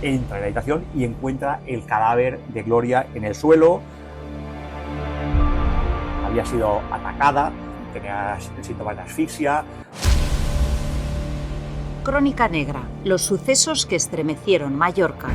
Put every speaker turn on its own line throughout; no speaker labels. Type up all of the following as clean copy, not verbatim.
entra en la habitación y encuentra el cadáver de Gloria en el suelo. Había sido atacada, tenía síntomas de asfixia.
Crónica Negra, los sucesos que estremecieron Mallorca.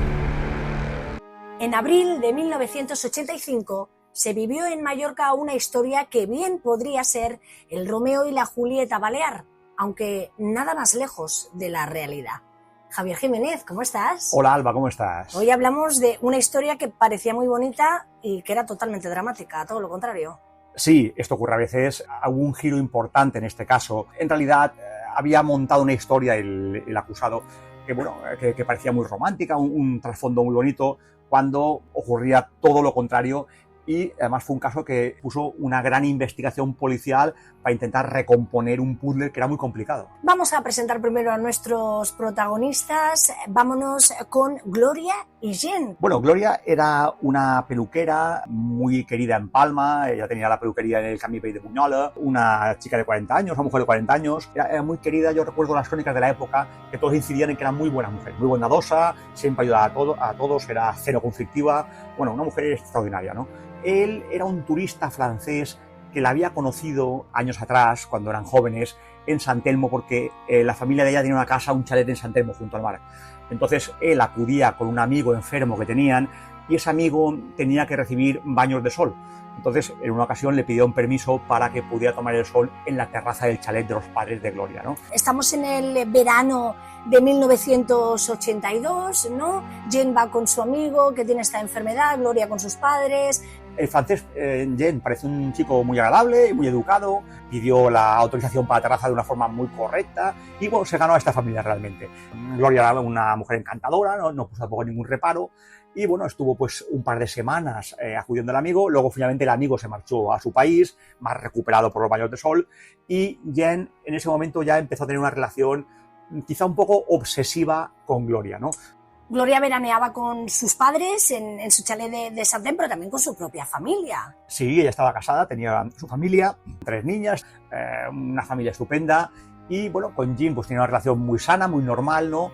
En abril de 1985 se vivió en Mallorca una historia que bien podría ser el Romeo y la Julieta balear, aunque nada más lejos de la realidad. Javier Jiménez, ¿cómo estás?
Hola Alba, ¿cómo estás?
Hoy hablamos de una historia que parecía muy bonita y que era totalmente dramática, todo lo contrario.
Sí, esto ocurre a veces. Hubo un giro importante en este caso. En realidad había montado una historia el acusado que parecía muy romántica, un trasfondo muy bonito, cuando ocurría todo lo contrario. Y además fue un caso que puso una gran investigación policial para intentar recomponer un puzzle que era muy complicado.
Vamos a presentar primero a nuestros protagonistas. Vámonos con Gloria y Jen.
Bueno, Gloria era una peluquera muy querida en Palma. Ella tenía la peluquería en el Camí Vell de Bunyola. Una chica de 40 años, una mujer de 40 años. Era muy querida. Yo recuerdo las crónicas de la época que todos incidían en que era muy buena mujer, muy bondadosa, siempre ayudaba a todos, era cero conflictiva. Bueno, una mujer extraordinaria, ¿no? Él era un turista francés que la había conocido años atrás, cuando eran jóvenes, en San Telmo, porque la familia de ella tenía una casa, un chalet en San Telmo, junto al mar. Entonces él acudía con un amigo enfermo que tenían y ese amigo tenía que recibir baños de sol. Entonces, en una ocasión le pidió un permiso para que pudiera tomar el sol en la terraza del chalet de los padres de Gloria, ¿no?
Estamos en el verano de 1982, ¿no? Jen va con su amigo que tiene esta enfermedad, Gloria con sus padres.
El francés Jen parece un chico muy agradable, muy educado, pidió la autorización para la terraza de una forma muy correcta y bueno, se ganó a esta familia realmente. Gloria era una mujer encantadora, no puso tampoco ningún reparo y bueno, estuvo pues un par de semanas acudiendo al amigo, luego finalmente el amigo se marchó a su país, más recuperado por los baños de sol y Jen en ese momento ya empezó a tener una relación quizá un poco obsesiva con Gloria, ¿no?
Gloria veraneaba con sus padres en su chalet de San Telmo, pero también con su propia familia.
Sí, ella estaba casada, tenía su familia, 3 niñas, una familia estupenda y bueno, con Jen pues tenía una relación muy sana, muy normal, ¿no?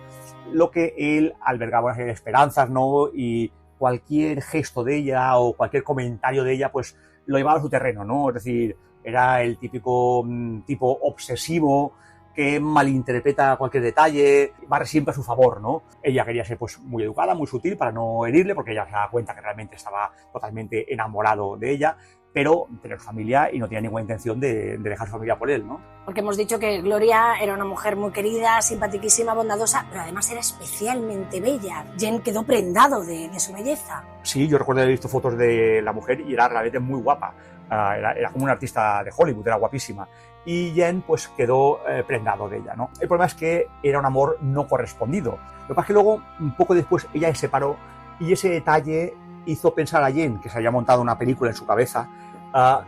Lo que él albergaba una serie de esperanzas, ¿no? Y cualquier gesto de ella o cualquier comentario de ella pues lo llevaba a su terreno, ¿no? Es decir, era el típico tipo obsesivo que malinterpreta cualquier detalle, va siempre a su favor, ¿no? Ella quería ser pues muy educada, muy sutil para no herirle, porque ella se daba cuenta que realmente estaba totalmente enamorado de ella, pero tenía familia y no tenía ninguna intención de dejar su familia por él, ¿no?
Porque hemos dicho que Gloria era una mujer muy querida, simpaticísima, bondadosa, pero además era especialmente bella. Jen quedó prendado de su belleza.
Sí, yo recuerdo haber visto fotos de la mujer y era realmente muy guapa. Era como una artista de Hollywood, era guapísima. Y Jen pues quedó prendado de ella, ¿no? El problema es que era un amor no correspondido. Lo que pasa es que luego, un poco después, ella se separó y ese detalle hizo pensar a Jen, que se había montado una película en su cabeza,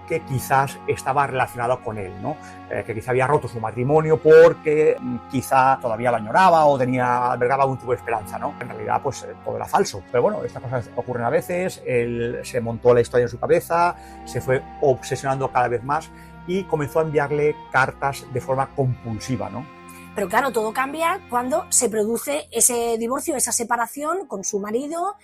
que quizás estaba relacionado con él, ¿no? Que quizá había roto su matrimonio porque quizá todavía lo añoraba o albergaba algún tipo de esperanza, ¿no? En realidad, pues todo era falso. Pero bueno, estas cosas ocurren a veces, él se montó la historia en su cabeza, se fue obsesionando cada vez más y comenzó a enviarle cartas de forma compulsiva, ¿no?
Pero claro, todo cambia cuando se produce ese divorcio, esa separación con su marido,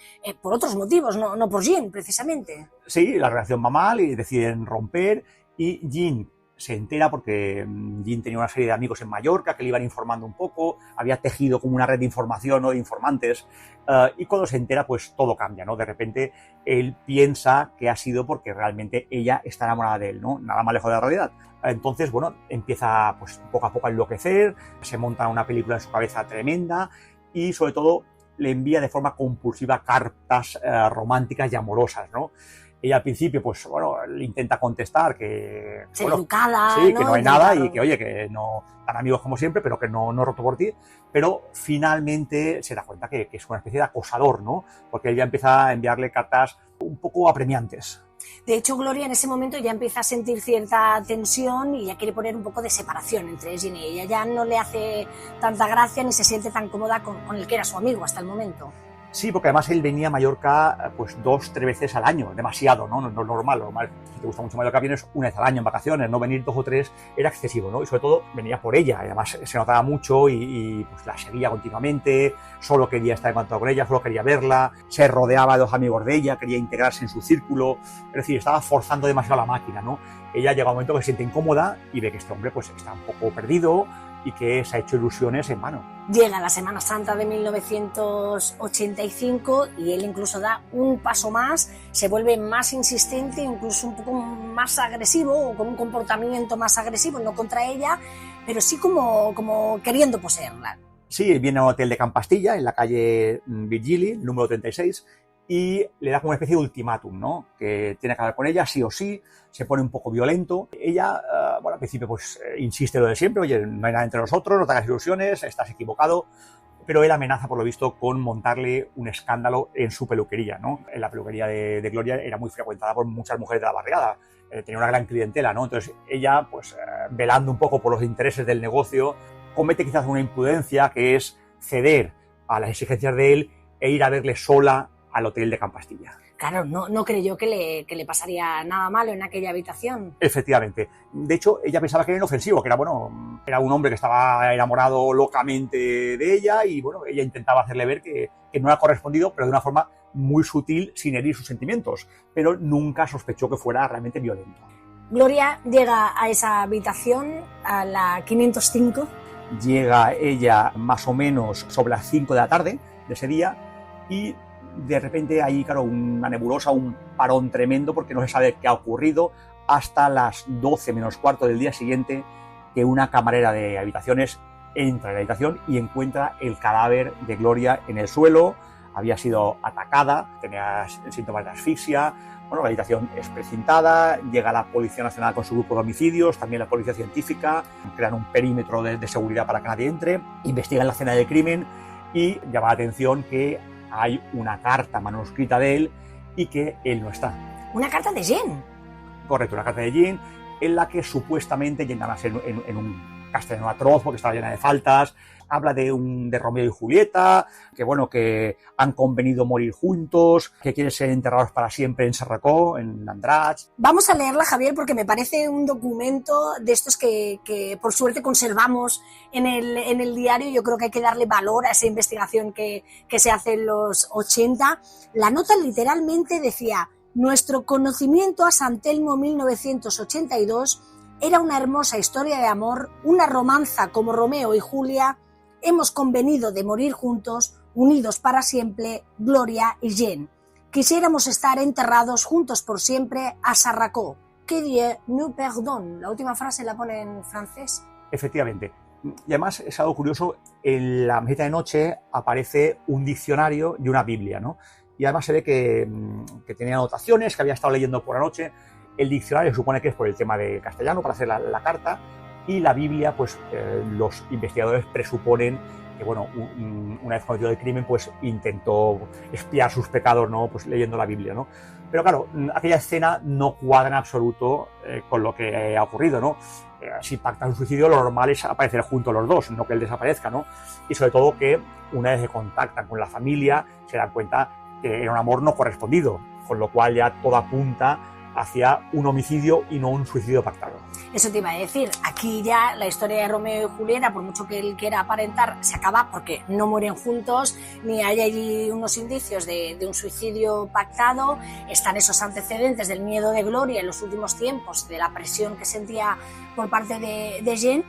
por otros motivos, no por Jen, precisamente.
Sí, la relación va mal y deciden romper y Jen se entera porque Jen tenía una serie de amigos en Mallorca que le iban informando un poco, había tejido como una red de información, ¿no? De informantes, y cuando se entera pues todo cambia, ¿no? De repente él piensa que ha sido porque realmente ella está enamorada de él, ¿no? Nada más lejos de la realidad. Entonces, bueno, empieza pues poco a poco a enloquecer, se monta una película en su cabeza tremenda y sobre todo le envía de forma compulsiva cartas románticas y amorosas, ¿no? Ella al principio, pues bueno, le intenta contestar que...
Bueno, educada,
sí,
¿no?
que no hay nada y que, oye, que no tan amigos como siempre, pero que no roto por ti. Pero finalmente se da cuenta que es una especie de acosador, ¿no? Porque él ya empieza a enviarle cartas un poco apremiantes.
De hecho, Gloria en ese momento ya empieza a sentir cierta tensión y ya quiere poner un poco de separación entre Jen y ella. Ya no le hace tanta gracia ni se siente tan cómoda con el que era su amigo hasta el momento.
Sí, porque además él venía a Mallorca pues 2-3 veces al año, demasiado, ¿no? No es normal, lo normal, si te gusta mucho Mallorca vienes una vez al año en vacaciones, no venir 2 o 3 era excesivo, ¿no? Y sobre todo venía por ella, y además se notaba mucho y pues la seguía continuamente, solo quería estar en contacto con ella, solo quería verla, se rodeaba de los amigos de ella, quería integrarse en su círculo, es decir, estaba forzando demasiado la máquina, ¿no? Ella llega a un momento que se siente incómoda y ve que este hombre pues está un poco perdido y que se ha hecho ilusiones en vano.
Llega la Semana Santa de 1985 y él incluso da un paso más, se vuelve más insistente, incluso un poco más agresivo o con un comportamiento más agresivo, no contra ella, pero sí como queriendo poseerla.
Sí, viene a un hotel de Campastilla, en la calle Virgili, número 36, y le da como una especie de ultimátum, ¿no? Que tiene que hablar con ella, sí o sí, se pone un poco violento. Ella, bueno, al principio pues insiste lo de siempre, oye, no hay nada entre nosotros, no te hagas ilusiones, estás equivocado, pero él amenaza, por lo visto, con montarle un escándalo en su peluquería, ¿no? En la peluquería de Gloria era muy frecuentada por muchas mujeres de la barriada, tenía una gran clientela, ¿no? Entonces ella, pues velando un poco por los intereses del negocio, comete quizás una imprudencia que es ceder a las exigencias de él e ir a verle sola al hotel de Campastilla.
Claro, no creyó que le pasaría nada malo en aquella habitación.
Efectivamente. De hecho, ella pensaba que era inofensivo, que era, bueno, era un hombre que estaba enamorado locamente de ella y, bueno, ella intentaba hacerle ver que no era correspondido, pero de una forma muy sutil, sin herir sus sentimientos. Pero nunca sospechó que fuera realmente violento.
Gloria llega a esa habitación a la 505.
Llega ella más o menos sobre las 5 de la tarde de ese día y de repente hay, claro, una nebulosa, un parón tremendo porque no se sabe qué ha ocurrido hasta las 12 menos cuarto del día siguiente, que una camarera de habitaciones entra en la habitación y encuentra el cadáver de Gloria en el suelo. Había sido atacada, tenía síntomas de asfixia. Bueno, la habitación es precintada, llega la Policía Nacional con su grupo de homicidios, también la Policía Científica, crean un perímetro de seguridad para que nadie entre, investigan la escena del crimen y llama la atención que hay una carta manuscrita de él y que él no está.
¿Una carta de Jean?
Correcto, una carta de Jean en la que supuestamente llegan a ser en un castellano atroz porque estaba llena de faltas. Habla de Romeo y Julieta, que bueno, que han convenido morir juntos, que quieren ser enterrados para siempre en Serracó, en Andratx.
Vamos a leerla, Javier, porque me parece un documento de estos que por suerte conservamos en el diario. Yo creo que hay que darle valor a esa investigación que se hace en los 80. La nota literalmente decía: nuestro conocimiento a San Telmo 1982 era una hermosa historia de amor, una romanza como Romeo y Julia. Hemos convenido de morir juntos, unidos para siempre, Gloria y Jean. Quisiéramos estar enterrados juntos por siempre a Sarracó. Que Dieu nous pardonne. La última frase la pone en francés.
Efectivamente. Y además es algo curioso, en la mesita de noche aparece un diccionario y una Biblia, ¿no? Y además se ve que tenía anotaciones, que había estado leyendo por la noche. El diccionario se supone que es por el tema de castellano, para hacer la carta. Y la Biblia, pues los investigadores presuponen que, bueno, una vez cometido el crimen, pues intentó expiar sus pecados, ¿no? Pues leyendo la Biblia, ¿no? Pero claro, aquella escena no cuadra en absoluto con lo que ha ocurrido, ¿no? Si pactan un suicidio, lo normal es aparecer juntos los dos, no que él desaparezca, ¿no? Y sobre todo que una vez que contactan con la familia, se dan cuenta que era un amor no correspondido, con lo cual ya todo apunta hacia un homicidio y no un suicidio pactado.
Eso te iba a decir, aquí ya la historia de Romeo y Julieta, por mucho que él quiera aparentar, se acaba porque no mueren juntos, ni hay allí unos indicios de un suicidio pactado. Están esos antecedentes del miedo de Gloria en los últimos tiempos, de la presión que sentía por parte de Jean.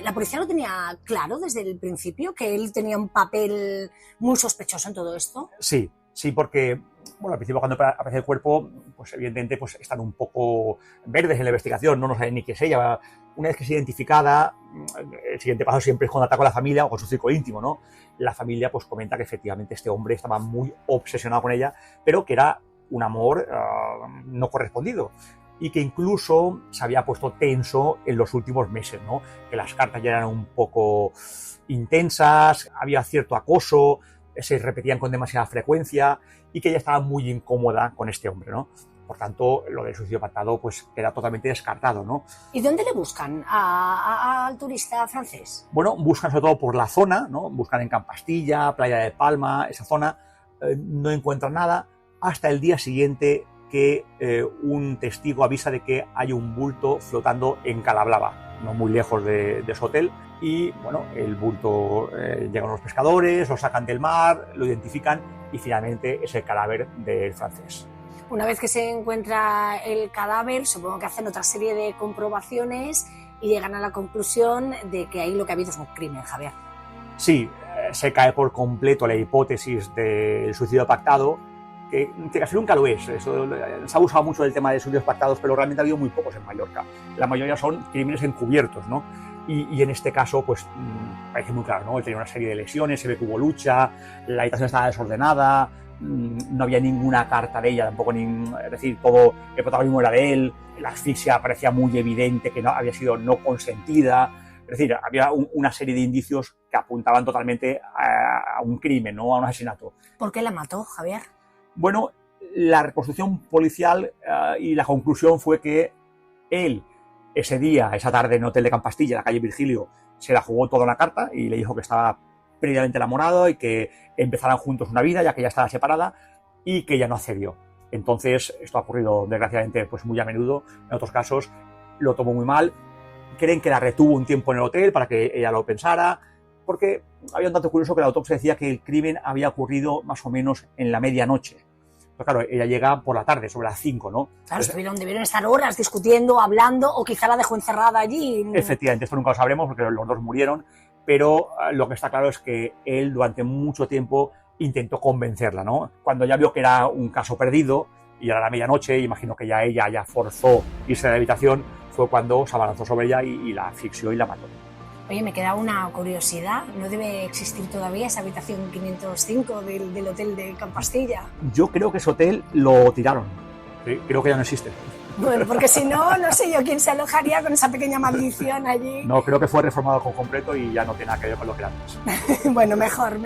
¿La policía lo tenía claro desde el principio, que él tenía un papel muy sospechoso en todo esto?
Sí, porque bueno, al principio cuando aparece el cuerpo, pues evidentemente pues están un poco verdes en la investigación, no saben ni qué es ella. Una vez que es identificada, el siguiente paso siempre es contactar con la familia o con su círculo íntimo, ¿no? La familia pues comenta que efectivamente este hombre estaba muy obsesionado con ella, pero que era un amor no correspondido y que incluso se había puesto tenso en los últimos meses, ¿no? Que las cartas ya eran un poco intensas, había cierto acoso, se repetían con demasiada frecuencia y que ella estaba muy incómoda con este hombre, ¿no? Por tanto, lo del suicidio pactado pues queda totalmente descartado, ¿no?
¿Y dónde le buscan al turista francés?
Bueno, buscan sobre todo por la zona, ¿no? Buscan en Campastilla, Playa de Palma, esa zona, no encuentran nada hasta el día siguiente que un testigo avisa de que hay un bulto flotando en Calablava, no muy lejos de su hotel, y bueno, el bulto llegan los pescadores, lo sacan del mar, lo identifican y finalmente es el cadáver del francés.
Una vez que se encuentra el cadáver, supongo que hacen otra serie de comprobaciones y llegan a la conclusión de que ahí lo que ha habido es un crimen, Javier.
Sí, se cae por completo la hipótesis del suicidio pactado, que casi nunca lo es. Eso, se ha usado mucho del tema de suicidios pactados, pero realmente ha habido muy pocos en Mallorca. La mayoría son crímenes encubiertos, ¿no? Y en este caso, pues parece muy claro, ¿no? Él tenía una serie de lesiones, se ve que hubo lucha, la habitación estaba desordenada, no había ninguna carta de ella, tampoco es decir, todo el protagonismo era de él, la asfixia parecía muy evidente que no había sido no consentida. Es decir, había una serie de indicios que apuntaban totalmente a un crimen, ¿no? A un asesinato.
¿Por qué la mató, Javier?
Bueno, la reconstrucción policial y la conclusión fue que él, ese día, esa tarde en el hotel de Campastilla, en la calle Virgilio, se la jugó toda una carta y le dijo que estaba previamente enamorado y que empezaran juntos una vida, ya que ella estaba separada, y que ella no accedió. Entonces, esto ha ocurrido, desgraciadamente, pues muy a menudo. En otros casos, lo tomó muy mal. Creen que la retuvo un tiempo en el hotel para que ella lo pensara, porque había un dato curioso que la autopsia decía que el crimen había ocurrido más o menos en la medianoche. Pero claro, ella llega por la tarde, sobre las 5, ¿no?
Claro, debieron estar horas discutiendo, hablando, o quizá la dejó encerrada allí.
Efectivamente, esto nunca lo sabremos porque los dos murieron, pero lo que está claro es que él durante mucho tiempo intentó convencerla, ¿no? Cuando ya vio que era un caso perdido y era la medianoche, imagino que ya ella ya forzó irse de la habitación, fue cuando se abalanzó sobre ella y la asfixió y la mató.
Oye, me queda una curiosidad. ¿No debe existir todavía esa habitación 505 del hotel de Campastilla?
Yo creo que ese hotel lo tiraron. Sí, creo que ya no existe.
Bueno, porque si no, no sé yo quién se alojaría con esa pequeña maldición allí.
No, creo que fue reformado con completo y ya no tiene nada que ver con lo que era antes.
Bueno, mejor.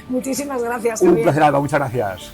Muchísimas gracias,
Un
Javier.
placer, Alba, muchas gracias.